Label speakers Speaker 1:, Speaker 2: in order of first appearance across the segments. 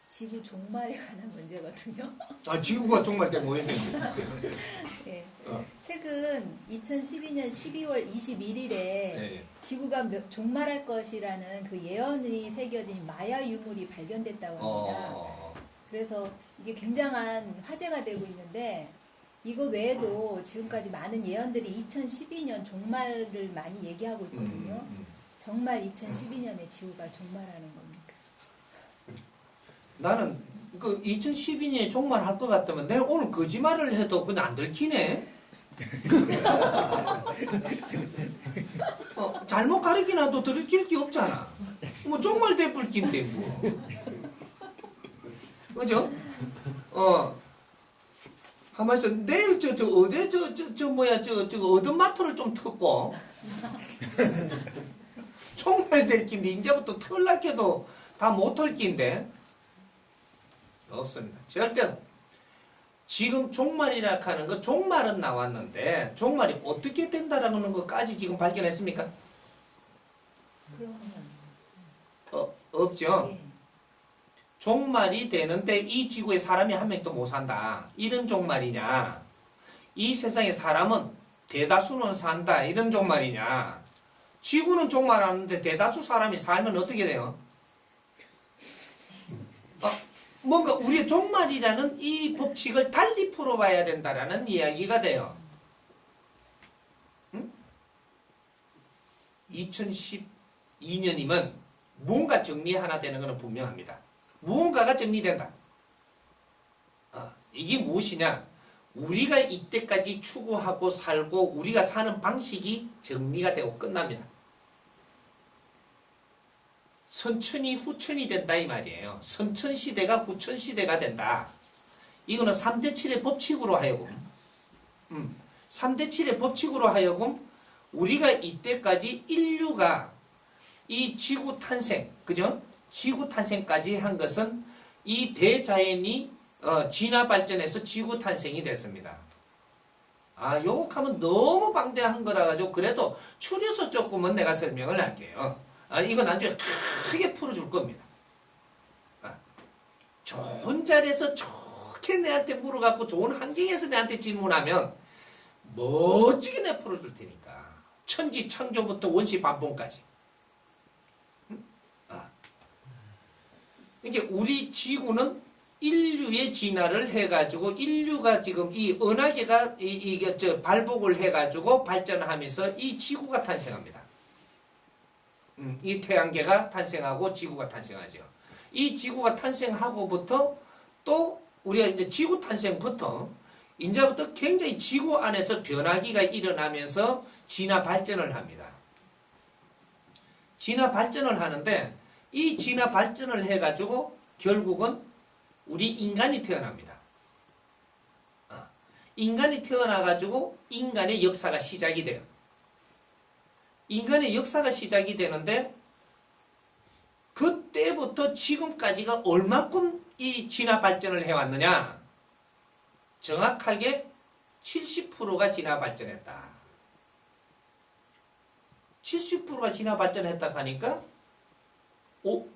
Speaker 1: 지구 종말에 관한 문제거든요.
Speaker 2: 아, 지구가 종말때 뭐였네.
Speaker 1: 네. 최근 2012년 12월 21일에
Speaker 2: 네.
Speaker 1: 지구가 종말할 것이라는 그 예언이 새겨진 마야 유물이 발견됐다고 합니다. 그래서 이게 굉장한 화제가 되고 있는데 이거 외에도 지금까지 많은 예언들이 2012년 종말을 많이 얘기하고 있거든요. 정말 2012년에 지구가 종말하는 겁니까?
Speaker 2: 나는 그 2012년에 종말할 것 같다면 내가 오늘 거짓말을 해도 그냥 안 들키네. 잘못 가르치나도 들킬 게 없잖아. 뭐 종말 돼버린데 뭐. 그죠? 하면서 내일 저 어디 저 어떤 마트를 좀 텄고 종말 될 긴데 이제부터 털락해도 다 못 털 긴데 없습니다. 절대로. 지금 종말이라 하는 거 종말은 나왔는데 종말이 어떻게 된다라는 것까지 지금 발견했습니까? 없죠.
Speaker 1: 네.
Speaker 2: 종말이 되는데 이 지구에 사람이 한 명도 못 산다. 이런 종말이냐? 이 세상에 사람은 대다수는 산다. 이런 종말이냐? 지구는 종말하는데 대다수 사람이 살면 어떻게 돼요? 뭔가 우리의 종말이라는 이 법칙을 달리 풀어봐야 된다라는 이야기가 돼요. 2012년이면 뭔가 정리 하나 되는 것은 분명합니다. 무언가가 정리된다. 이게 무엇이냐? 우리가 이때까지 추구하고 살고 우리가 사는 방식이 정리가 되고 끝납니다. 선천이 후천이 된다 이 말이에요. 선천시대가 후천시대가 된다. 이거는 3대7의 법칙으로 하여금 3대7의 법칙으로 하여금 우리가 이때까지 인류가 이 지구 탄생, 그죠? 지구 탄생까지 한 것은 이 대자연이 진화 발전해서 지구 탄생이 됐습니다. 요거 하면 너무 방대한 거라 가지고 그래도 추려서 조금은 내가 설명을 할게요. 이건 나중에 크게 풀어줄 겁니다. 좋은 자리에서 좋게 내한테 물어갖고 좋은 환경에서 내한테 질문하면 멋지게 내 풀어줄 테니까. 천지 창조부터 원시 반봉까지. 이게 우리 지구는 인류의 진화를 해가지고 인류가 지금 이 은하계가 이게 발복을 해가지고 발전하면서 이 지구가 탄생합니다. 이 태양계가 탄생하고 지구가 탄생하죠. 이 지구가 탄생하고부터 또 우리가 이제 지구 탄생부터 이제부터 굉장히 지구 안에서 변화기가 일어나면서 진화 발전을 합니다. 진화 발전을 하는데 이 진화 발전을 해가지고 결국은 우리 인간이 태어납니다. 인간이 태어나가지고 인간의 역사가 시작이 돼요. 인간의 역사가 시작이 되는데 그때부터 지금까지가 얼마큼 이 진화 발전을 해왔느냐? 정확하게 70%가 진화 발전했다. 70%가 진화 발전했다 하니까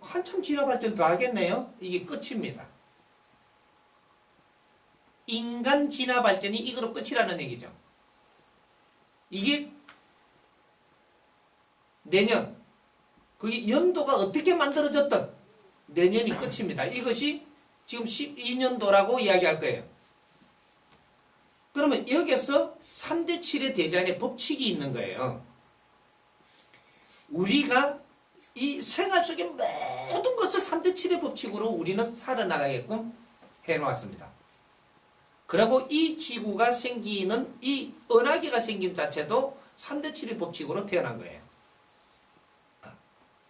Speaker 2: 한참 진화 발전 더 하겠네요. 이게 끝입니다. 인간 진화 발전이 이거로 끝이라는 얘기죠. 이게 내년, 그 연도가 어떻게 만들어졌든 내년이 끝입니다. 이것이 지금 12년도라고 이야기할 거예요. 그러면 여기서 3대7의 대자연의 법칙이 있는 거예요. 우리가 이 생활 속의 모든 것을 3대7의 법칙으로 우리는 살아나가게끔 해놓았습니다. 그리고 이 지구가 생기는 이 은하계가 생긴 자체도 3대7의 법칙으로 태어난 거예요.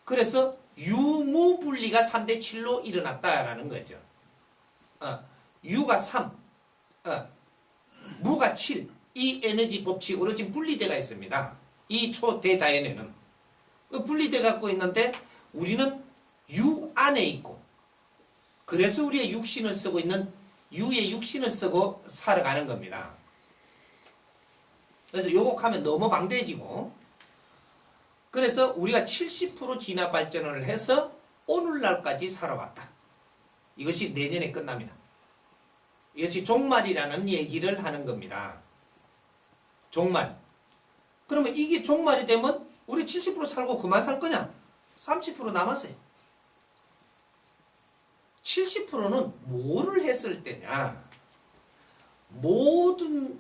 Speaker 2: 그래서 유무분리가 3대7로 일어났다라는 거죠. 유가 3, 무가 7, 이 에너지 법칙으로 지금 분리되어 있습니다. 이 초대자연에는. 분리되어 갖고 있는데 우리는 유 안에 있고 그래서 우리의 육신을 쓰고 있는 유의 육신을 쓰고 살아가는 겁니다. 그래서 요거 하면 너무 방대해지고 그래서 우리가 70% 진화 발전을 해서 오늘날까지 살아왔다. 이것이 내년에 끝납니다. 이것이 종말이라는 얘기를 하는 겁니다. 종말. 그러면 이게 종말이 되면 우리 70% 살고 그만 살 거냐? 30% 남았어요. 70%는 뭐를 했을 때냐? 모든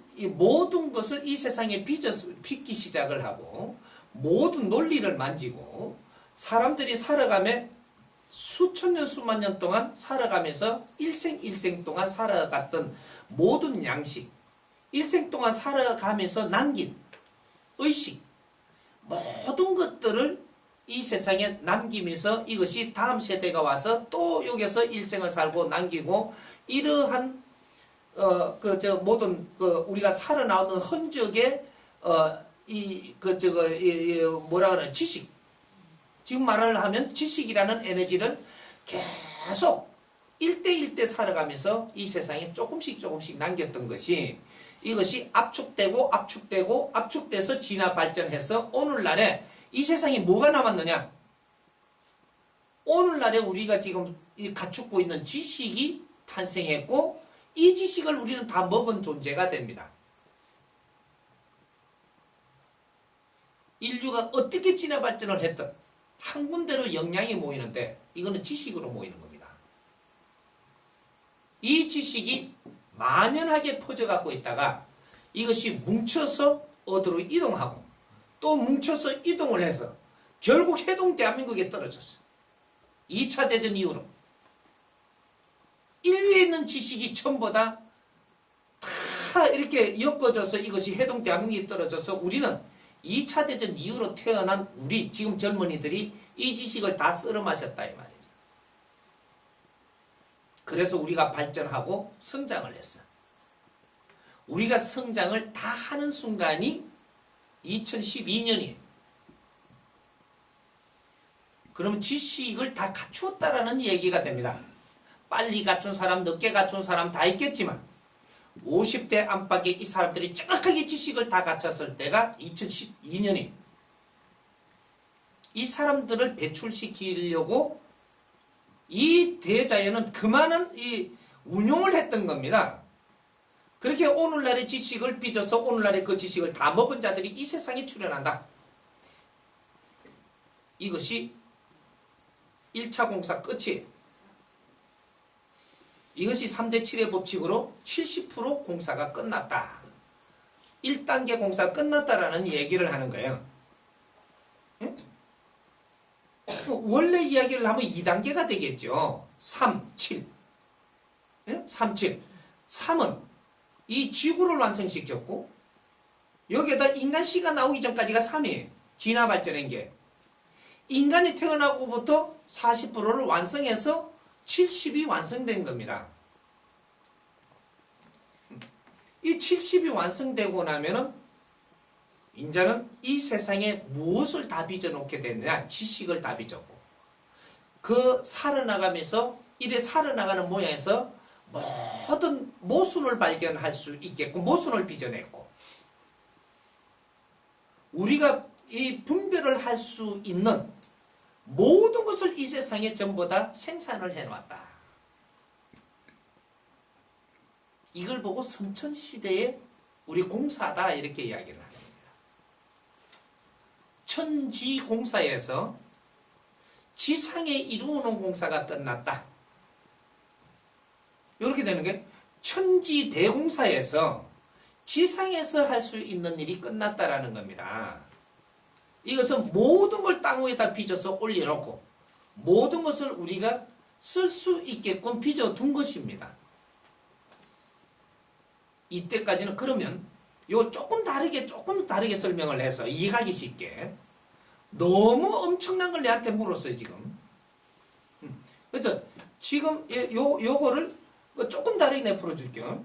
Speaker 2: 것을 이 세상에 빚기 시작을 하고 모든 논리를 만지고 사람들이 살아가며 수천 년 수만 년 동안 살아가면서 일생 동안 살아갔던 모든 양식, 일생 동안 살아가면서 남긴 의식, 모든 것들을 이 세상에 남기면서 이것이 다음 세대가 와서 또 여기서 일생을 살고 남기고 이러한 모든 우리가 살아나오는 흔적의 뭐라 그러나 지식. 지금 말을 하면 지식이라는 에너지를 계속 1대1대 살아가면서 이 세상에 조금씩 남겼던 것이 이것이 압축돼서 진화 발전해서 오늘날에 이 세상에 뭐가 남았느냐? 오늘날에 우리가 지금 갖추고 있는 지식이 탄생했고 이 지식을 우리는 다 먹은 존재가 됩니다. 인류가 어떻게 진화 발전을 했든 한 군데로 영양이 모이는데 이거는 지식으로 모이는 겁니다. 이 지식이 만연하게 퍼져갖고 있다가 이것이 뭉쳐서 어디로 이동하고 또 뭉쳐서 이동을 해서 결국 해동 대한민국에 떨어졌어. 2차 대전 이후로 인류에 있는 지식이 전부 다 이렇게 엮어져서 이것이 해동 대한민국에 떨어져서 우리는 2차 대전 이후로 태어난 우리 지금 젊은이들이 이 지식을 다 썰어 마셨다 이 말이죠. 그래서 우리가 발전하고 성장을 했어. 우리가 성장을 다 하는 순간이 2012년이에요. 그러면 지식을 다 갖추었다라는 얘기가 됩니다. 빨리 갖춘 사람, 늦게 갖춘 사람 다 있겠지만 50대 안팎의 이 사람들이 정확하게 지식을 다 갖췄을 때가 2012년이에요. 이 사람들을 배출시키려고 이 대자연은 그만한 이 운용을 했던 겁니다. 그렇게 오늘날의 지식을 빚어서 오늘날의 그 지식을 다 먹은 자들이 이 세상에 출현한다. 이것이 1차 공사 끝이에요. 이것이 3대 7의 법칙으로 70% 공사가 끝났다. 1단계 공사가 끝났다라는 얘기를 하는 거예요. 예? 원래 이야기를 하면 2단계가 되겠죠. 3, 7. 예? 3, 7. 3은 이 지구를 완성시켰고 여기에다 인간씨가 나오기 전까지가 3이에요. 진화 발전한 게. 인간이 태어나고부터 40%를 완성해서 70이 완성된 겁니다. 이 70이 완성되고 나면은 인자는 이 세상에 무엇을 다 빚어놓게 됐느냐? 지식을 다 빚었고 그 살아나가면서 이래 살아나가는 모양에서 모든 모순을 발견할 수 있게끔 모순을 빚어냈고 우리가 이 분별을 할 수 있는 모든 것을 이 세상에 전부 다 생산을 해놨다. 이걸 보고 선천시대에 우리 공사다 이렇게 이야기를 하는 겁니다. 천지공사에서 지상에 이루어놓은 공사가 끝났다. 이렇게 되는 게 천지대공사에서 지상에서 할 수 있는 일이 끝났다라는 겁니다. 이것은 모든 걸 땅 위에다 빚어서 올려놓고 모든 것을 우리가 쓸 수 있게끔 빚어둔 것입니다. 이때까지는 그러면 요 조금 다르게 설명을 해서 이해하기 쉽게 너무 엄청난 걸 내한테 물었어요 지금. 그래서 지금 요거를 조금 다르게 내 풀어줄게요.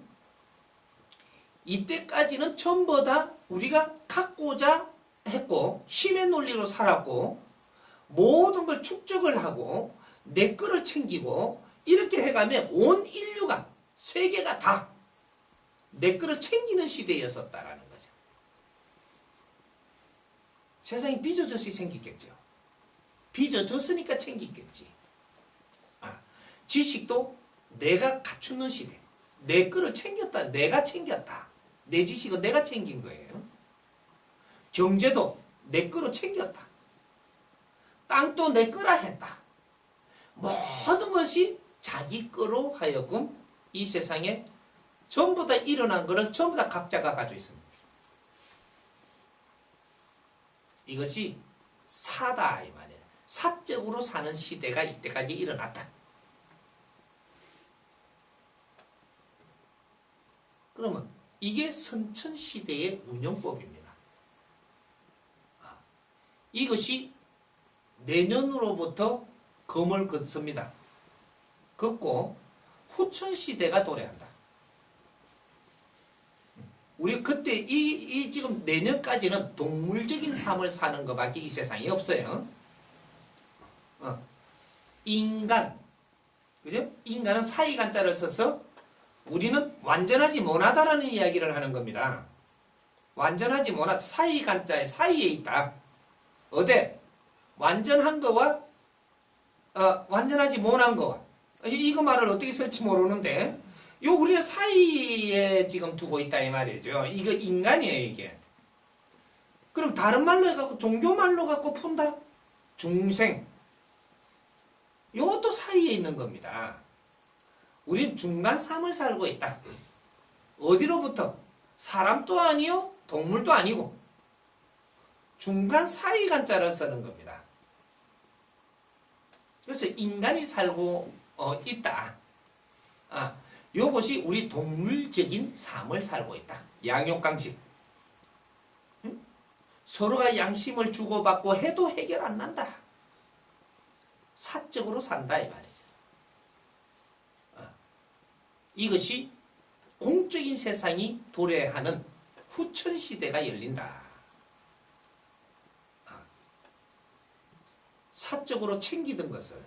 Speaker 2: 이때까지는 전부 다 우리가 갖고자 했고 힘의 논리로 살았고 모든 걸 축적을 하고 내 거를 챙기고 이렇게 해가면 온 인류가 세계가 다 내 거를 챙기는 시대였었다라는 거죠. 세상이 빚어져서 생기겠죠. 빚어졌으니까 챙기겠지. 지식도 내가 갖추는 시대. 내 거를 챙겼다. 내가 챙겼다. 내 지식은 내가 챙긴 거예요. 경제도 내 거로 챙겼다. 땅도 내 거라 했다. 모든 것이 자기 거로 하여금 이 세상에 전부 다 일어난 것을 전부 다 각자가 가지고 있습니다. 이것이 사다 이 말이에요. 사적으로 사는 시대가 이때까지 일어났다. 그러면 이게 선천시대의 운영법입니다. 이것이 내년으로부터 검을 긋습니다. 긋고 후천시대가 도래한다. 우리 그때 이 지금 내년까지는 동물적인 삶을 사는 것밖에 이 세상에 없어요. 인간, 그죠? 인간은 사이간자를 써서 우리는 완전하지 못하다라는 이야기를 하는 겁니다. 완전하지 못하다. 사이간자의 사이에 있다. 어디? 완전한 거와 완전하지 못한 거와 이거 말을 어떻게 쓸지 모르는데 요 우리는 사이에 지금 두고 있다 이 말이죠. 이거 인간이에요 이게. 그럼 다른 말로 해갖고 종교 말로 갖고 푼다. 중생. 요것도 사이에 있는 겁니다. 우린 중간 삶을 살고 있다. 어디로부터? 사람도 아니요, 동물도 아니고 중간 사이간자를 쓰는 겁니다. 그래서 인간이 살고 있다. 요것이 우리 동물적인 삶을 살고 있다. 양육강식. 응? 서로가 양심을 주고받고 해도 해결 안 난다. 사적으로 산다 이 말이죠. 이것이 공적인 세상이 도래하는 후천시대가 열린다. 사적으로 챙기던 것을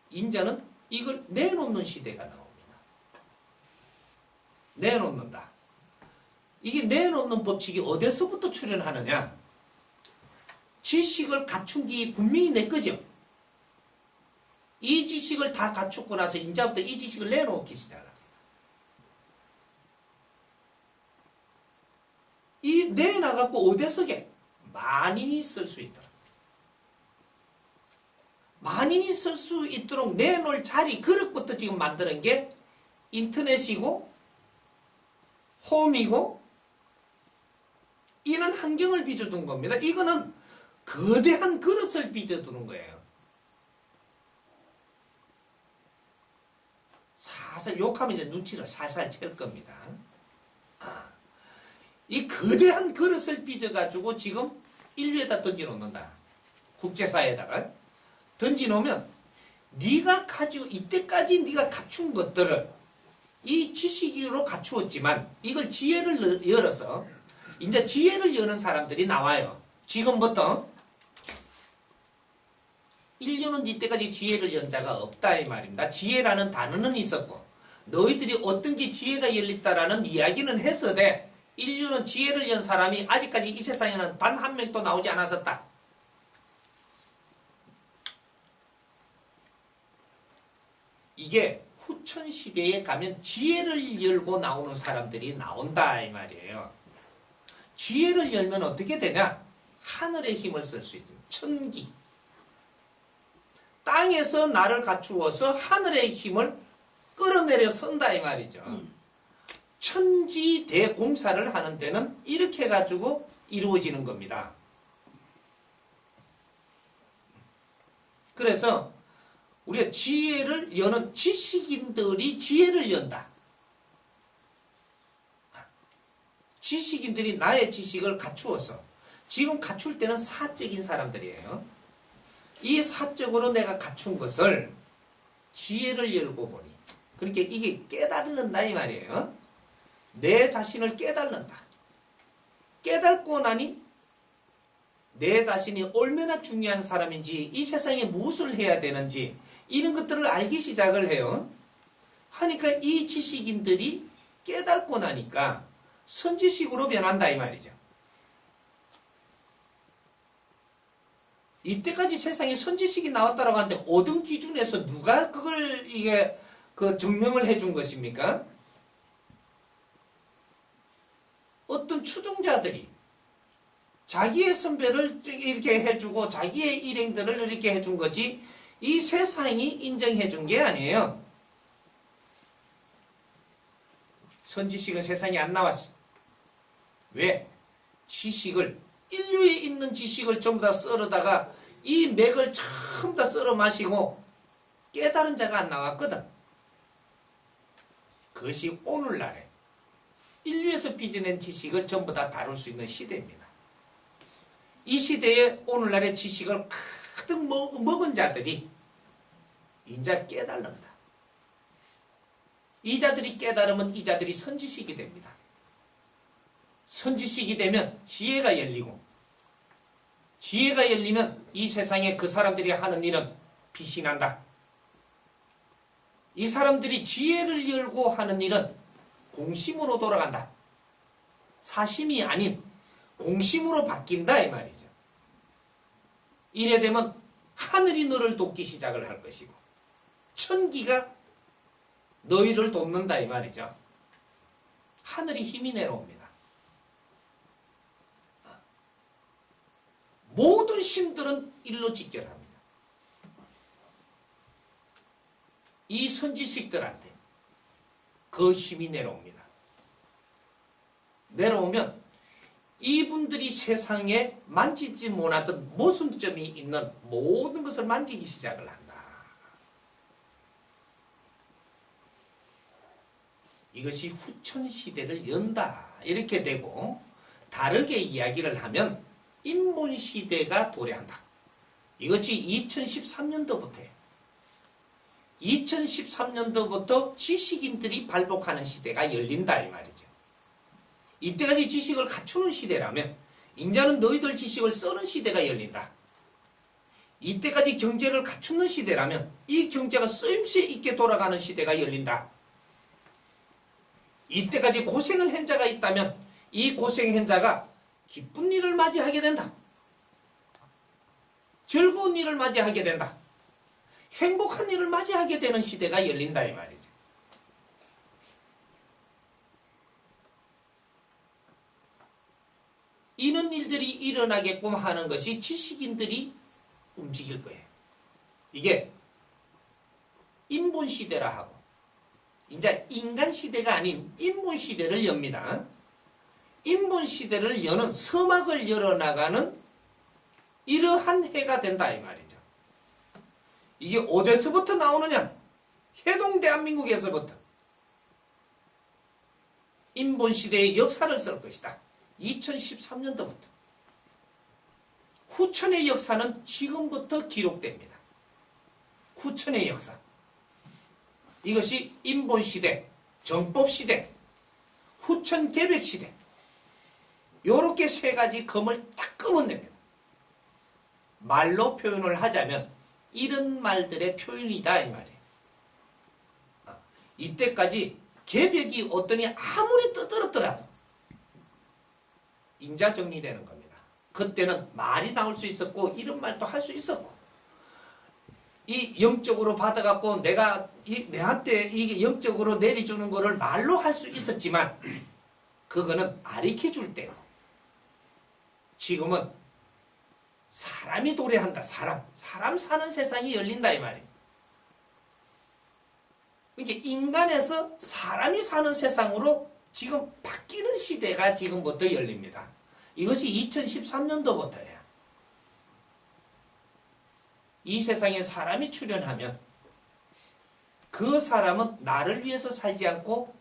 Speaker 2: 인자는 이걸 내놓는 시대가 나옵니다. 내놓는다. 이게 내놓는 법칙이 어디서부터 출현하느냐? 지식을 갖춘 게 분명히 내 거죠. 이 지식을 다 갖추고 나서 인자부터 이 지식을 내놓기 시작합니다. 이 내놔갖고 어디서 게 만인이 쓸 수 있도록 만인이 쓸 수 있도록 내놓을 자리 그릇부터 지금 만드는 게 인터넷이고 홈이고 이런 환경을 빚어둔 겁니다. 이거는 거대한 그릇을 빚어두는 거예요. 살살 욕하면 이제 눈치를 살살 챌 겁니다. 이 거대한 그릇을 빚어가지고 지금 인류에다 던져놓는다. 국제사회에다가 던져놓으면 네가 가지고 이때까지 네가 갖춘 것들을 이 지식으로 갖추었지만 이걸 지혜를 열어서 이제 지혜를 여는 사람들이 나와요. 지금부터 인류는 이때까지 지혜를 연 자가 없다 이 말입니다. 지혜라는 단어는 있었고 너희들이 어떤 게 지혜가 열렸다라는 이야기는 했어도 인류는 지혜를 연 사람이 아직까지 이 세상에는 단 한 명도 나오지 않았었다. 이게 후천시대에 가면 지혜를 열고 나오는 사람들이 나온다 이 말이에요. 지혜를 열면 어떻게 되냐? 하늘의 힘을 쓸 수 있습니다. 천기. 땅에서 나를 갖추어서 하늘의 힘을 끌어내려 선다 이 말이죠. 천지 대공사를 하는 데는 이렇게 해가지고 이루어지는 겁니다. 그래서 우리가 지혜를 여는 지식인들이 지혜를 연다. 지식인들이 나의 지식을 갖추어서 지금 갖출 때는 사적인 사람들이에요. 이 사적으로 내가 갖춘 것을 지혜를 열고 보니 그렇게 이게 깨달는다 이 말이에요. 내 자신을 깨달는다. 깨닫고 나니 내 자신이 얼마나 중요한 사람인지 이 세상에 무엇을 해야 되는지 이런 것들을 알기 시작을 해요. 하니까 이 지식인들이 깨닫고 나니까 선지식으로 변한다 이 말이죠. 이때까지 세상에 선지식이 나왔다라고 하는데 어떤 기준에서 누가 그걸 이게 그 증명을 해준 것입니까? 어떤 추종자들이 자기의 선배를 이렇게 해주고 자기의 일행들을 이렇게 해준 거지 이 세상이 인정해준 게 아니에요. 선지식은 세상에 안 나왔어. 왜? 지식을 인류에 있는 지식을 전부 다 썰어다가 이 맥을 전부 다 썰어 마시고 깨달은 자가 안 나왔거든. 그것이 오늘날에 인류에서 빚어낸 지식을 전부 다 다룰 수 있는 시대입니다. 이 시대에 오늘날의 지식을 가득 먹은 자들이 이제 깨달는다. 이 자들이 깨달으면 이 자들이 선지식이 됩니다. 선지식이 되면 지혜가 열리고 지혜가 열리면 이 세상에 그 사람들이 하는 일은 빛이 난다. 이 사람들이 지혜를 열고 하는 일은 공심으로 돌아간다. 사심이 아닌 공심으로 바뀐다 이 말이죠. 이래 되면 하늘이 너를 돕기 시작을 할 것이고 천기가 너희를 돕는다 이 말이죠. 하늘이 힘이 내려옵니다. 모든 신들은 일로 직결합니다. 이 선지식들한테 그 힘이 내려옵니다. 내려오면 이분들이 세상에 만지지 못하던 모순점이 있는 모든 것을 만지기 시작을 한다. 이것이 후천시대를 연다. 이렇게 되고 다르게 이야기를 하면 인본시대가 도래한다. 이것이 2013년도부터예요. 2013년도부터 지식인들이 발복하는 시대가 열린다 이 말이죠. 이때까지 지식을 갖추는 시대라면 이제는 너희들 지식을 써는 시대가 열린다. 이때까지 경제를 갖추는 시대라면 이 경제가 쓰임새 있게 돌아가는 시대가 열린다. 이때까지 고생을 한 자가 있다면 이 고생한 자가 기쁜 일을 맞이하게 된다. 즐거운 일을 맞이하게 된다. 행복한 일을 맞이하게 되는 시대가 열린다 이 말이죠. 이런 일들이 일어나게끔 하는 것이 지식인들이 움직일 거예요. 이게 인본시대라 하고 이제 인간시대가 아닌 인본시대를 엽니다. 인본시대를 여는 서막을 열어나가는 이러한 해가 된다 이 말이죠. 이게 어디서부터 나오느냐? 해동대한민국에서부터 인본시대의 역사를 쓸 것이다. 2013년도부터. 후천의 역사는 지금부터 기록됩니다. 후천의 역사. 이것이 인본시대, 정법시대, 후천개백시대. 요렇게 세 가지 검을 딱 끄면 됩니다. 말로 표현을 하자면 이런 말들의 표현이다 이 말이에요. 이때까지 개벽이 어떠니 아무리 떠들었더라도 인자 정리되는 겁니다. 그때는 말이 나올 수 있었고 이런 말도 할 수 있었고 이 영적으로 받아갖고 내가 내한테 이게 영적으로 내려주는 거를 말로 할 수 있었지만 그거는 가르쳐줄 때고 지금은 사람이 도래한다. 사람 사는 세상이 열린다 이 말이에요. 그러니까 인간에서 사람이 사는 세상으로 지금 바뀌는 시대가 지금부터 열립니다. 이것이 2013년도부터예요. 이 세상에 사람이 출현하면 그 사람은 나를 위해서 살지 않고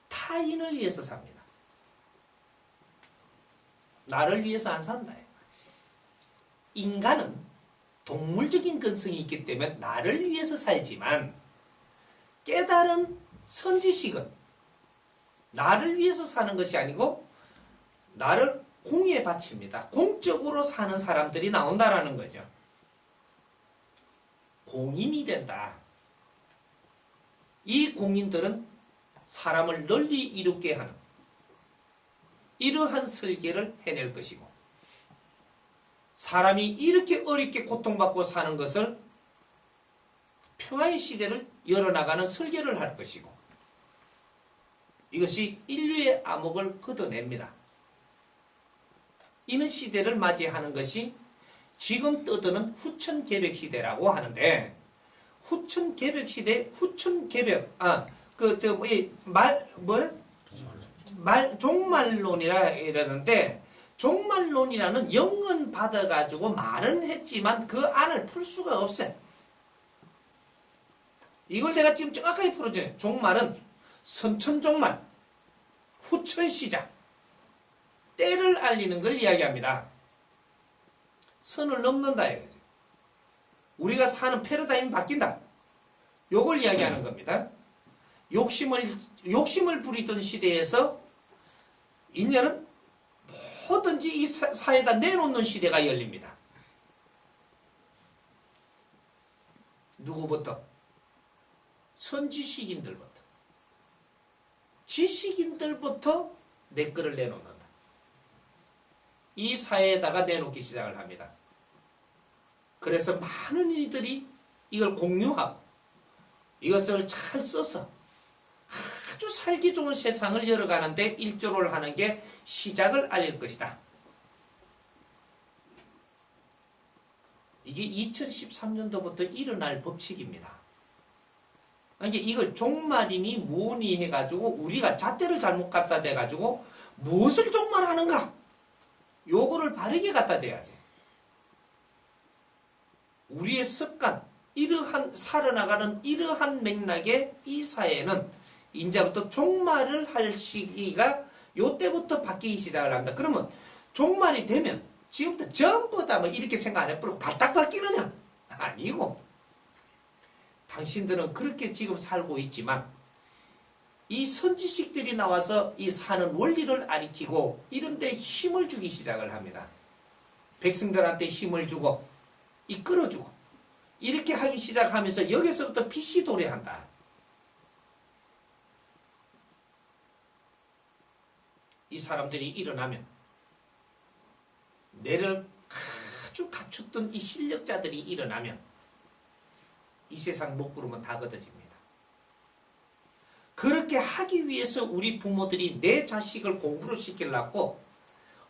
Speaker 2: 타인을 위해서 삽니다. 나를 위해서 안 산다. 인간은 동물적인 근성이 있기 때문에 나를 위해서 살지만 깨달은 선지식은 나를 위해서 사는 것이 아니고 나를 공에 바칩니다. 공적으로 사는 사람들이 나온다라는 거죠. 공인이 된다. 이 공인들은 사람을 널리 이롭게 하는 이러한 설계를 해낼 것이고 사람이 이렇게 어렵게 고통받고 사는 것을 평화의 시대를 열어나가는 설계를 할 것이고 이것이 인류의 암흑을 걷어냅니다. 이런 시대를 맞이하는 것이 지금 떠드는 후천개벽 시대라고 하는데 후천개벽 시대 후천개벽 종말론이라 이러는데 종말론이라는 영은 받아가지고 말은 했지만 그 안을 풀 수가 없어요. 이걸 내가 지금 정확하게 풀어줘요. 종말은 선천종말, 후천시작, 때를 알리는 걸 이야기합니다. 선을 넘는다 이거지. 우리가 사는 패러다임이 바뀐다. 요걸 이야기하는 겁니다. 욕심을 부리던 시대에서 인연은 뭐든지 이 사회에다 내놓는 시대가 열립니다. 누구부터? 선지식인들부터. 지식인들부터 내 거를 내놓는다. 이 사회에다가 내놓기 시작을 합니다. 그래서 많은 이들이 이걸 공유하고 이것을 잘 써서 아주 살기 좋은 세상을 열어가는데 일조를 하는 게 시작을 알릴 것이다. 이게 2013년도부터 일어날 법칙입니다. 그러니까 이걸 종말이니 뭐니 해가지고 우리가 잣대를 잘못 갖다 대가지고 무엇을 종말하는가? 요거를 바르게 갖다 대야지. 우리의 습관, 이러한 살아나가는 이러한 맥락에 이 사회는 이제부터 종말을 할 시기가 요때부터 바뀌기 시작을 합니다. 그러면 종말이 되면 지금부터 전부 다 뭐 이렇게 생각 안 해버리고 발딱 바뀌느냐? 아니고 당신들은 그렇게 지금 살고 있지만 이 선지식들이 나와서 이 사는 원리를 가리키고 이런 데 힘을 주기 시작을 합니다. 백성들한테 힘을 주고 이끌어주고 이렇게 하기 시작하면서 여기서부터 빛이 도래한다. 이 사람들이 일어나면 뇌를 아주 갖췄던 이 실력자들이 일어나면 이 세상 먹구름은 다 걷어집니다. 그렇게 하기 위해서 우리 부모들이 내 자식을 공부를 시키려고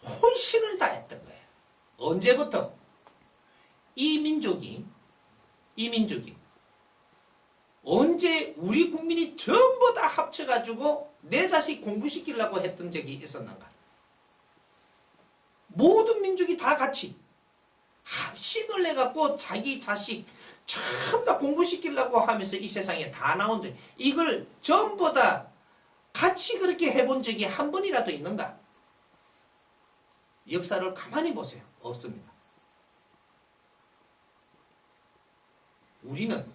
Speaker 2: 혼신을 다했던 거예요. 언제부터? 이 민족이 언제 우리 국민이 전부 다 합쳐가지고 내 자식 공부시키려고 했던 적이 있었는가? 모든 민족이 다 같이 합심을 해갖고 자기 자식 전부 다 공부시키려고 하면서 이 세상에 다 나온데 이걸 전부 다 같이 그렇게 해본 적이 한 번이라도 있는가? 역사를 가만히 보세요. 없습니다. 우리는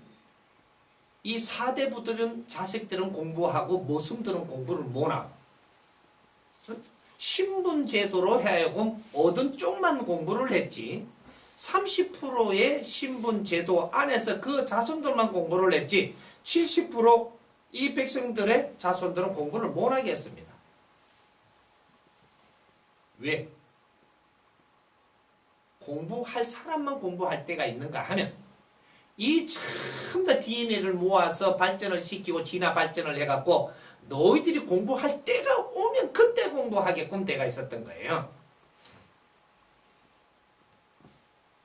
Speaker 2: 이 사대부들은 자식들은 공부하고 모슴들은 공부를 못하고 신분제도로 하여금 얻은 쪽만 공부를 했지 30%의 신분제도 안에서 그 자손들만 공부를 했지 70%이 백성들의 자손들은 공부를 못하게 했습니다. 왜? 공부할 사람만 공부할 때가 있는가 하면 이 전부 다 DNA를 모아서 발전을 시키고 진화 발전을 해갖고 너희들이 공부할 때가 오면 그때 공부하게끔 때가 있었던 거예요.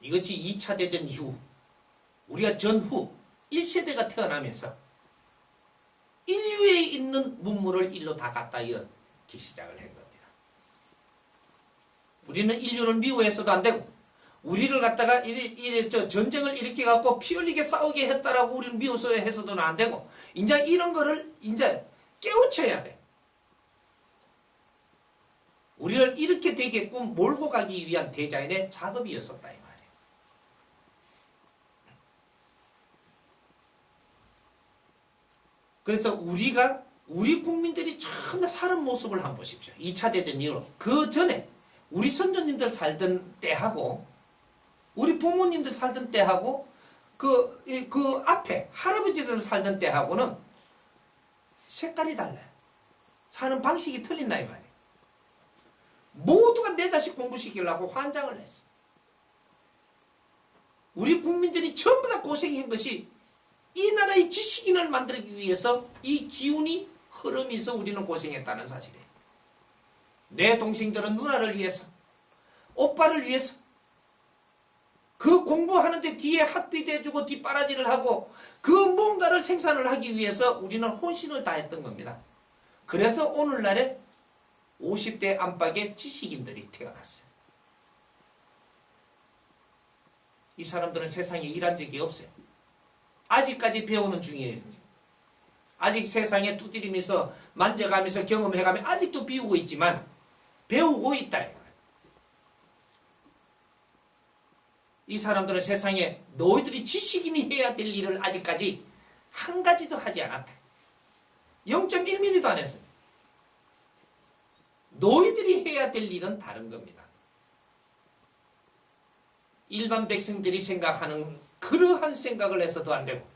Speaker 2: 이것이 2차 대전 이후 우리가 전후 1세대가 태어나면서 인류에 있는 문물을 일로 다 갖다 이었기 시작을 한 겁니다. 우리는 인류를 미워해서도 안 되고 우리를 갖다가 전쟁을 일으켜 갖고 피 흘리게 싸우게 했다라고 우리는 미워서 해서도 안 되고 이제 이런 거를 이제 깨우쳐야 돼. 우리를 이렇게 되게끔 몰고 가기 위한 대자연의 작업이었었다 이 말이에요. 그래서 우리 국민들이 전부 다 사는 모습을 한번 보십시오. 2차 대전 이후로 그 전에 우리 선조님들 살던 때하고 우리 부모님들 살던 때하고 그 앞에 할아버지들 살던 때하고는 색깔이 달라요. 사는 방식이 틀린다 이 말이에요. 모두가 내 자식 공부시키려고 환장을 했어. 우리 국민들이 전부 다 고생한 것이 이 나라의 지식인을 만들기 위해서 이 기운이 흐르면서 우리는 고생했다는 사실이에요. 내 동생들은 누나를 위해서, 오빠를 위해서, 그 공부하는데 뒤에 학비 대주고 뒷바라지를 하고 그 뭔가를 생산을 하기 위해서 우리는 혼신을 다했던 겁니다. 그래서 오늘날에 50대 안팎의 지식인들이 태어났어요. 이 사람들은 세상에 일한 적이 없어요. 아직까지 배우는 중이에요. 아직 세상에 두드리면서 만져가면서 경험해가며 아직도 비우고 있지만 배우고 있다. 이 사람들은 세상에 너희들이 지식인이 해야 될 일을 아직까지 한 가지도 하지 않았다. 0.1mm도 안 했어요. 너희들이 해야 될 일은 다른 겁니다. 일반 백성들이 생각하는 그러한 생각을 해서도 안 되고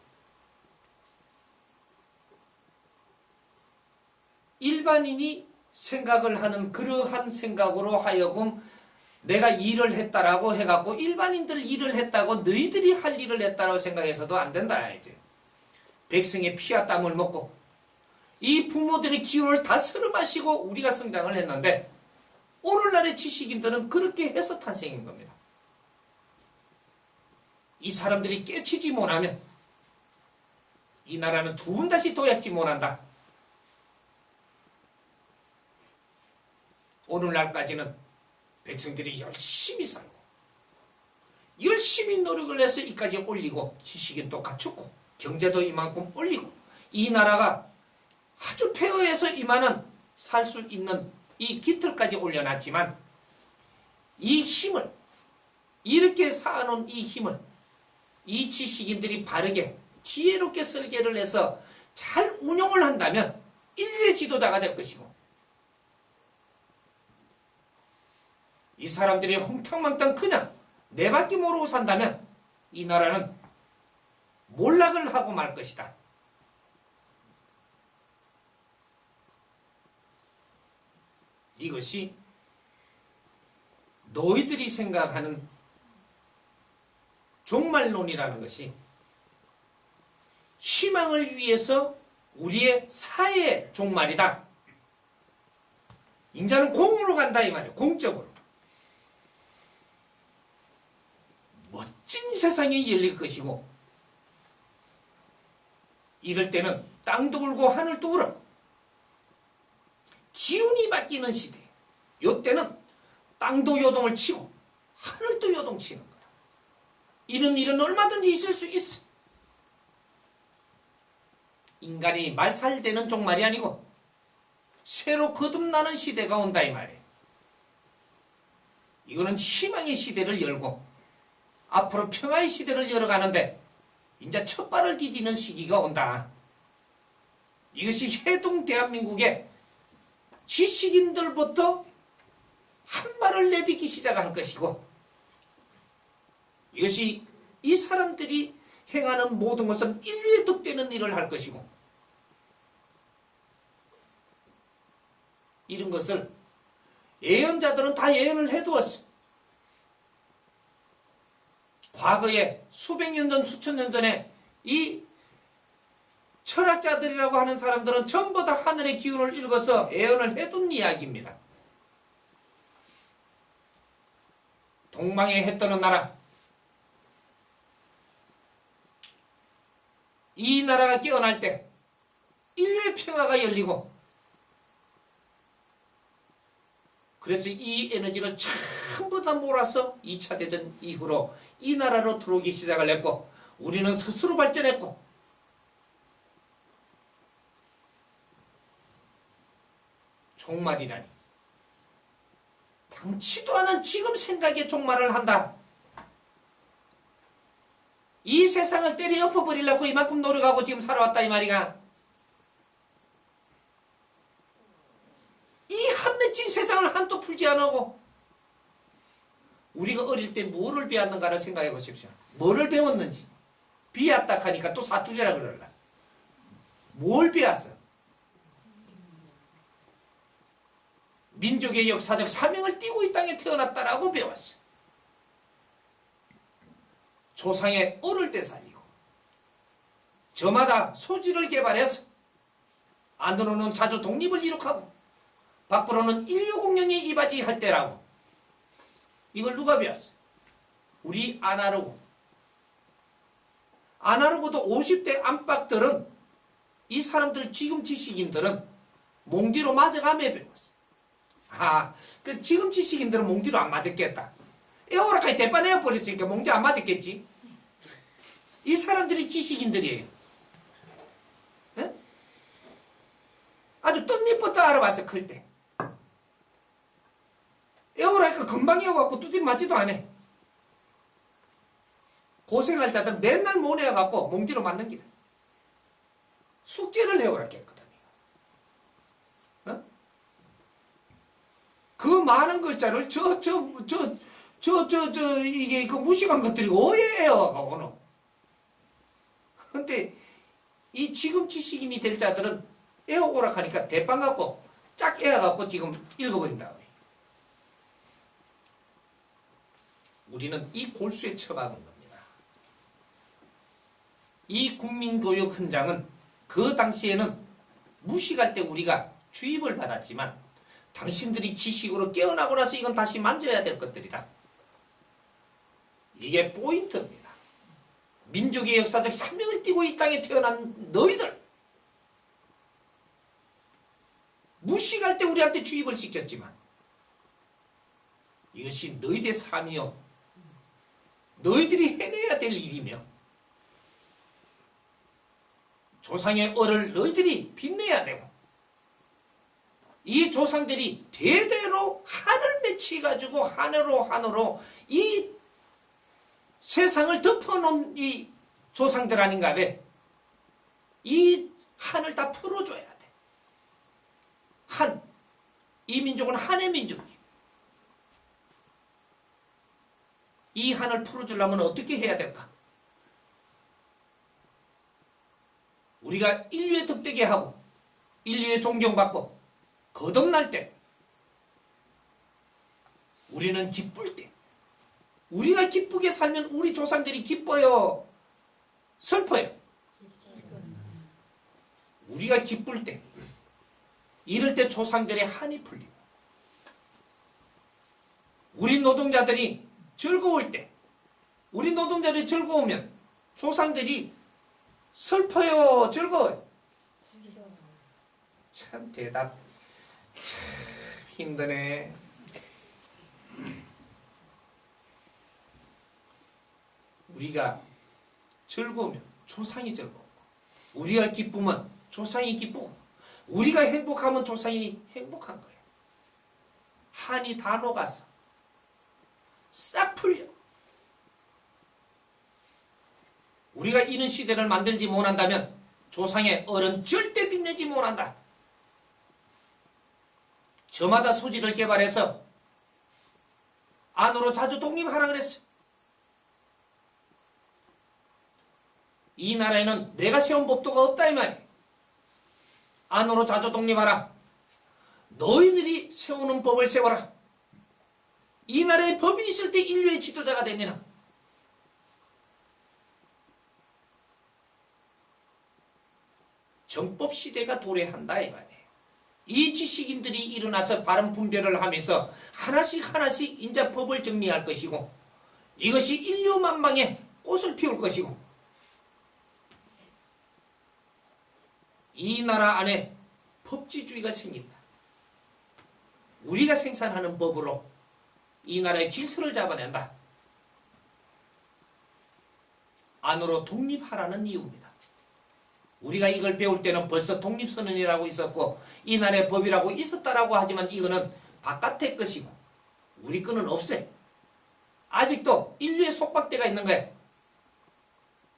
Speaker 2: 일반인이 생각을 하는 그러한 생각으로 하여금 내가 일을 했다라고 해갖고 일반인들 일을 했다고 너희들이 할 일을 했다라고 생각해서도 안 된다. 이제 백성의 피와 땀을 먹고 이 부모들의 기운을 다 쓸어 마시고 우리가 성장을 했는데 오늘날의 지식인들은 그렇게 해서 탄생인 겁니다. 이 사람들이 깨치지 못하면 이 나라는 두 번 다시 도약지 못한다. 오늘날까지는 백성들이 열심히 살고 열심히 노력을 해서 이까지 올리고 지식인도 갖추고 경제도 이만큼 올리고 이 나라가 아주 폐허해서 이만한 살 수 있는 이 기틀까지 올려놨지만 이 힘을 이렇게 쌓아놓은 이 힘을 이 지식인들이 바르게 지혜롭게 설계를 해서 잘 운용을 한다면 인류의 지도자가 될 것이고 이 사람들이 홍탕망탕 그냥 내밖에 모르고 산다면 이 나라는 몰락을 하고 말 것이다. 이것이 너희들이 생각하는 종말론이라는 것이 희망을 위해서 우리의 사회의 종말이다. 인자는 공으로 간다 이 말이에요. 공적으로. 멋진 세상이 열릴 것이고 이럴 때는 땅도 울고 하늘도 울어. 기운이 바뀌는 시대. 이때는 땅도 요동을 치고 하늘도 요동치는 거야. 이런 일은 얼마든지 있을 수 있어. 인간이 말살되는 종말이 아니고 새로 거듭나는 시대가 온다 이 말이에요. 이거는 희망의 시대를 열고 앞으로 평화의 시대를 열어가는데 이제 첫 발을 디디는 시기가 온다. 이것이 해동 대한민국의 지식인들부터 한 발을 내딛기 시작할 것이고 이것이 이 사람들이 행하는 모든 것은 인류에 득되는 일을 할 것이고 이런 것을 예언자들은 다 예언을 해두었어. 과거에 수백 년 전, 수천 년 전에 이 철학자들이라고 하는 사람들은 전부 다 하늘의 기운을 읽어서 예언을 해둔 이야기입니다. 동방에 해 뜨는 나라, 이 나라가 깨어날 때 인류의 평화가 열리고 그래서 이 에너지를 전부 다 몰아서 2차 대전 이후로 이 나라로 들어오기 시작을 했고 우리는 스스로 발전했고 종말이라니 당치도 않은 지금 생각에 종말을 한다. 이 세상을 때려 엎어버리려고 이만큼 노력하고 지금 살아왔다 이 말이가. 이 한맺힌 세상을 한도 풀지 않고 우리가 어릴 때 뭐를 배웠는가를 생각해 보십시오. 뭐를 배웠는지. 비았다 하니까 또 사투리라 그러라. 뭘 배웠어? 민족의 역사적 사명을 띠고 이 땅에 태어났다라고 배웠어. 조상의 어릴 때 살리고 저마다 소지를 개발해서 안으로는 자주 독립을 이룩하고 밖으로는 인류 공영에 이바지할 때라고. 이걸 누가 배웠어? 우리 아나로그. 아나로그도 50대 안팎들은, 이 사람들 지금 지식인들은 몽디로 맞아가며 배웠어. 그 지금 지식인들은 몽디로 안 맞았겠다. 에어라까지 대빠내어버렸으니까 몽디 안 맞았겠지. 이 사람들이 지식인들이에요. 네? 아주 떡잎부터 알아봤어, 클 때. 에어라니까 금방 에어갖고 두드려 맞지도 않아. 고생할 자들 맨날 모내어갖고 몽디로 맞는 기라. 숙제를 해오라 했거든. 어? 그 많은 글자를 이게 그 무식한 것들이 오해해요, 오늘. 근데 이 지금 지식인이 될 자들은 에어오락 하니까 대빵 갖고 짝 에어갖고 지금 읽어버린다. 우리는 이 골수에 처박은 겁니다. 이 국민교육 현장은 그 당시에는 무식할 때 우리가 주입을 받았지만 당신들이 지식으로 깨어나고 나서 이건 다시 만져야 될 것들이다. 이게 포인트입니다. 민족의 역사적 사명을 띠고 이 땅에 태어난 너희들. 무식할 때 우리한테 주입을 시켰지만 이것이 너희들의 삶이요. 너희들이 해내야 될 일이며 조상의 얼을 너희들이 빛내야 되고 이 조상들이 대대로 한을 맺혀가지고 하늘로 이 세상을 덮어놓은 이 조상들 아닌가 돼. 이 한을 다 풀어줘야 돼. 한. 이 민족은 한의 민족이에요. 이 한을 풀어주려면 어떻게 해야 될까? 우리가 인류의 덕되게 하고 인류의 존경받고 거듭날 때 우리는 기쁠 때 우리가 기쁘게 살면 우리 조상들이 기뻐요? 슬퍼요? 우리가 기쁠 때 이럴 때 조상들의 한이 풀리고 우리 노동자들이 즐거울 때 우리 노동자들이 즐거우면 조상들이 슬퍼요? 즐거워요? 참 대답 참 힘드네. 우리가 즐거우면 조상이 즐거워. 우리가 기쁘면 조상이 기쁘고 우리가 행복하면 조상이 행복한 거예요. 한이 다 녹아서 싹 풀려. 우리가 이런 시대를 만들지 못한다면 조상의 얼은 절대 빛내지 못한다. 저마다 소지를 개발해서 안으로 자주 독립하라 그랬어. 이 나라에는 내가 세운 법도가 없다 이 말이야. 안으로 자주 독립하라. 너희들이 세우는 법을 세워라. 이 나라에 법이 있을 때 인류의 지도자가 되느냐. 정법 시대가 도래한다 이 말이에요. 이 지식인들이 일어나서 바른 분별을 하면서 하나씩 인자 법을 정리할 것이고 이것이 인류 만방에 꽃을 피울 것이고 이 나라 안에 법치주의가 생긴다. 우리가 생산하는 법으로 이 나라의 질서를 잡아낸다. 안으로 독립하라는 이유입니다. 우리가 이걸 배울 때는 벌써 독립선언이라고 있었고 이 나라의 법이라고 있었다라고 하지만 이거는 바깥의 것이고 우리 거는 없어요. 아직도 인류의 속박대가 있는 거예요.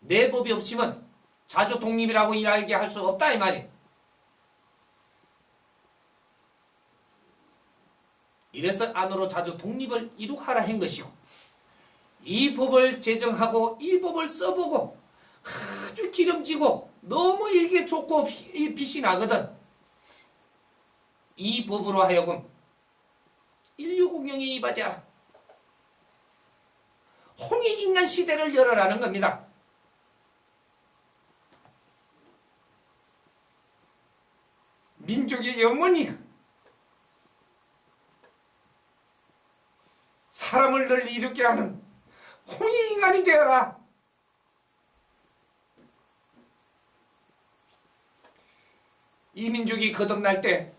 Speaker 2: 내 법이 없으면 자주 독립이라고 이야기할 수 없다 이 말이에요. 이래서 안으로 자주 독립을 이룩하라 한 것이고 이 법을 제정하고 이 법을 써보고 아주 기름지고 너무 이게 좋고 빛이 나거든. 이 법으로 하여금 인류 공영에 임하자. 홍익인간 시대를 열어라는 겁니다. 이민족의 영혼이 사람을 널리 일으게 하는 홍익인간이 되어라. 이민족이 거듭날 때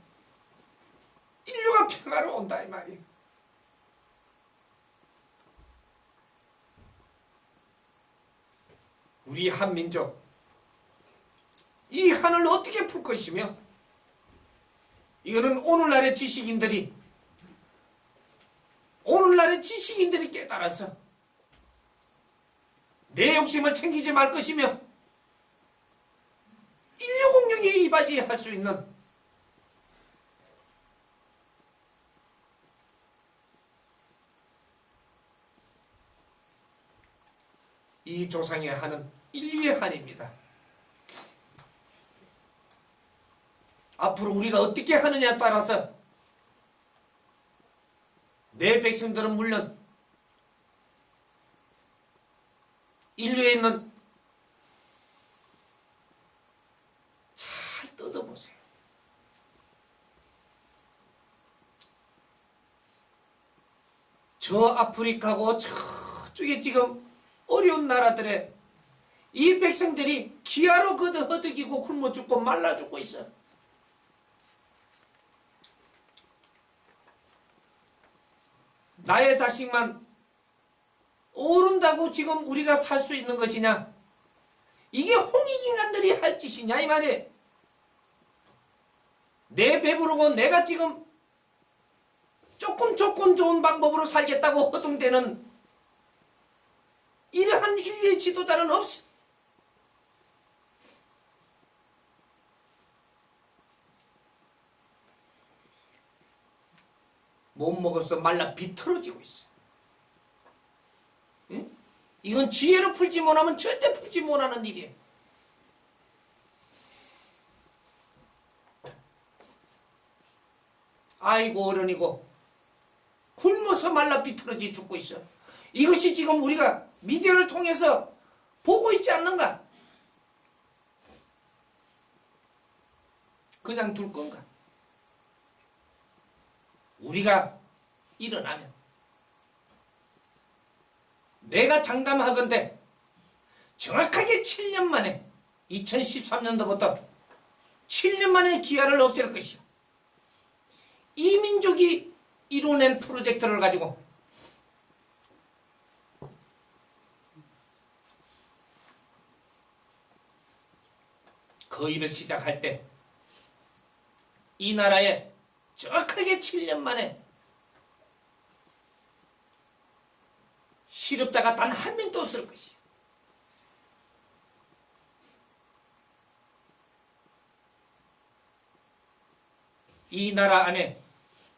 Speaker 2: 인류가 평화로 온다 이 말이에요. 우리 한민족 이 한을 어떻게 풀 것이며, 이거는 오늘날의 지식인들이 깨달아서 내 욕심을 챙기지 말 것이며 인류 공룡에 이바지할 수 있는 이 조상의 한은 인류의 한입니다. 앞으로 우리가 어떻게 하느냐에 따라서 내 백성들은 물론 인류에 있는 잘 뜯어보세요. 저 아프리카고 저쪽에 지금 어려운 나라들의 이 백성들이 기아로 허덕이고 굶어 죽고 말라 죽고 있어. 나의 자식만 오른다고 지금 우리가 살 수 있는 것이냐? 이게 홍익인간들이 할 짓이냐 이 말이에요. 내 배부르고 내가 지금 조금 좋은 방법으로 살겠다고 허둥대는 이러한 인류의 지도자는 없어. 못 먹어서 말라 비틀어지고 있어. 응? 이건 지혜로 풀지 못하면 절대 풀지 못하는 일이에요. 아이고 어른이고 굶어서 말라 비틀어지 죽고 있어. 이것이 지금 우리가 미디어를 통해서 보고 있지 않는가? 그냥 둘 건가? 우리가 일어나면 내가 장담하건대 정확하게 7년 만에 2013년도부터 7년 만에 기아를 없앨 것이요. 이 민족이 이뤄낸 프로젝트를 가지고 그 일을 시작할 때 이 나라에 정확하게 7년 만에 실업자가 단 한 명도 없을 것이야. 이 나라 안에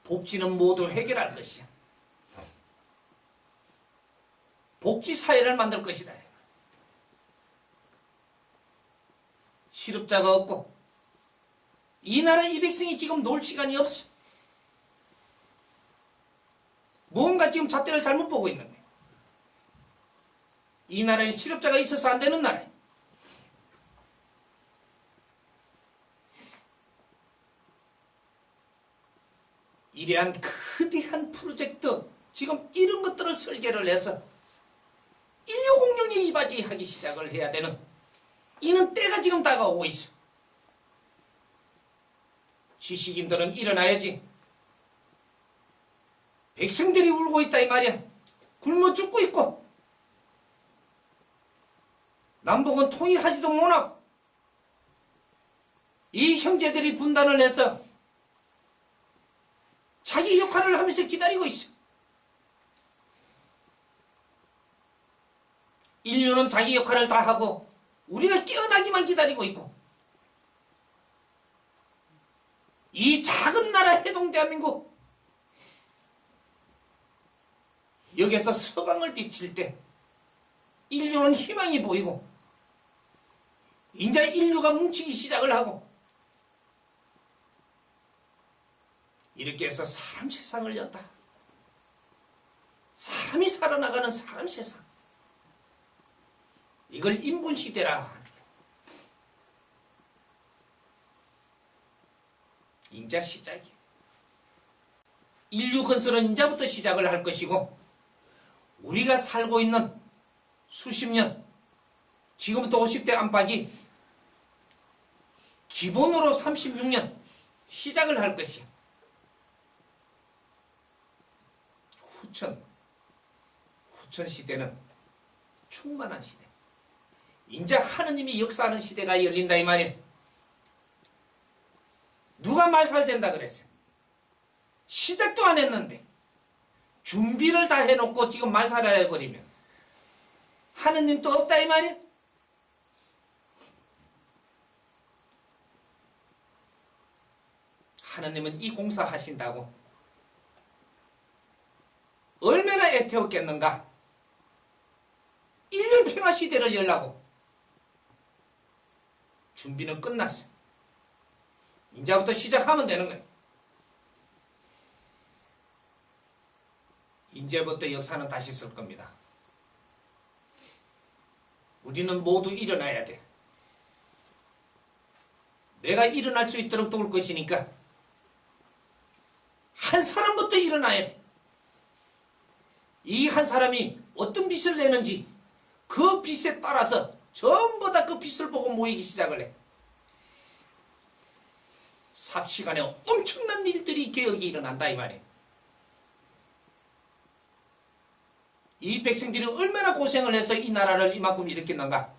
Speaker 2: 복지는 모두 해결할 것이야. 복지사회를 만들 것이다. 실업자가 없고 이 나라 이 백성이 지금 놀 시간이 없어. 뭔가 지금 잣대를 잘못 보고 있는 거야. 이 나라에 실업자가 있어서 안 되는 나라야. 이러한 거대한 프로젝트, 지금 이런 것들을 설계를 해서 인류 공룡에 이바지하기 시작을 해야 되는 이는 때가 지금 다가오고 있어. 지식인들은 일어나야지. 백성들이 울고 있다 이 말이야. 굶어 죽고 있고 남북은 통일하지도 못하고 이 형제들이 분단을 해서 자기 역할을 하면서 기다리고 있어. 인류는 자기 역할을 다 하고 우리가 깨어나기만 기다리고 있고, 이 작은 나라 해동 대한민국 여기서 서방을 비칠 때 인류는 희망이 보이고 이제 인류가 뭉치기 시작을 하고 이렇게 해서 사람 세상을 연다. 사람이 살아나가는 사람 세상. 이걸 인본시대라 하는 거예요. 인자 시작이야. 인류 건설은 인자부터 시작을 할 것이고 우리가 살고 있는 수십 년, 지금부터 50대 안팎이 기본으로 36년 시작을 할 것이야. 후천 시대는 충만한 시대. 인자 하느님이 역사하는 시대가 열린다 이 말이야. 누가 말살된다 그랬어? 시작도 안 했는데 준비를 다 해놓고 지금 말살을 해버리면 하느님도 없다 이 말이야. 하느님은 이 공사 하신다고 얼마나 애태웠겠는가. 인류 평화 시대를 열라고 준비는 끝났어. 이제부터 시작하면 되는 거야. 이제부터 역사는 다시 쓸 겁니다. 우리는 모두 일어나야 돼. 내가 일어날 수 있도록 도울 것이니까 한 사람부터 일어나야 돼. 이 한 사람이 어떤 빛을 내는지 그 빛에 따라서 전부 다 그 빛을 보고 모이기 시작을 해. 삽시간에 엄청난 일들이 개혁이 일어난다 이 말이에요. 이 백성들이 얼마나 고생을 해서 이 나라를 이만큼 일으켰는가.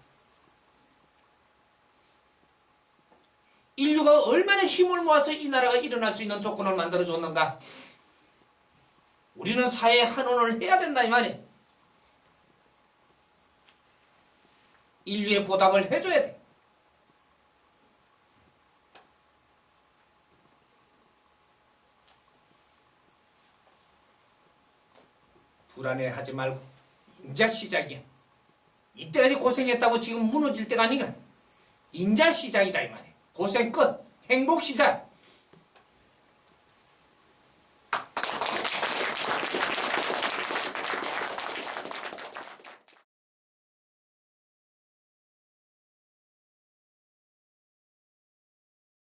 Speaker 2: 인류가 얼마나 힘을 모아서 이 나라가 일어날 수 있는 조건을 만들어줬는가. 우리는 사회에 환원을 해야 된다 이 말이에요. 인류의 보답을 해줘야 돼. 불안해하지 말고 인자 시작이야. 이때까지 고생했다고 지금 무너질 때가 아니가. 인자 시작이다 이 말이야. 고생 끝. 행복 시작.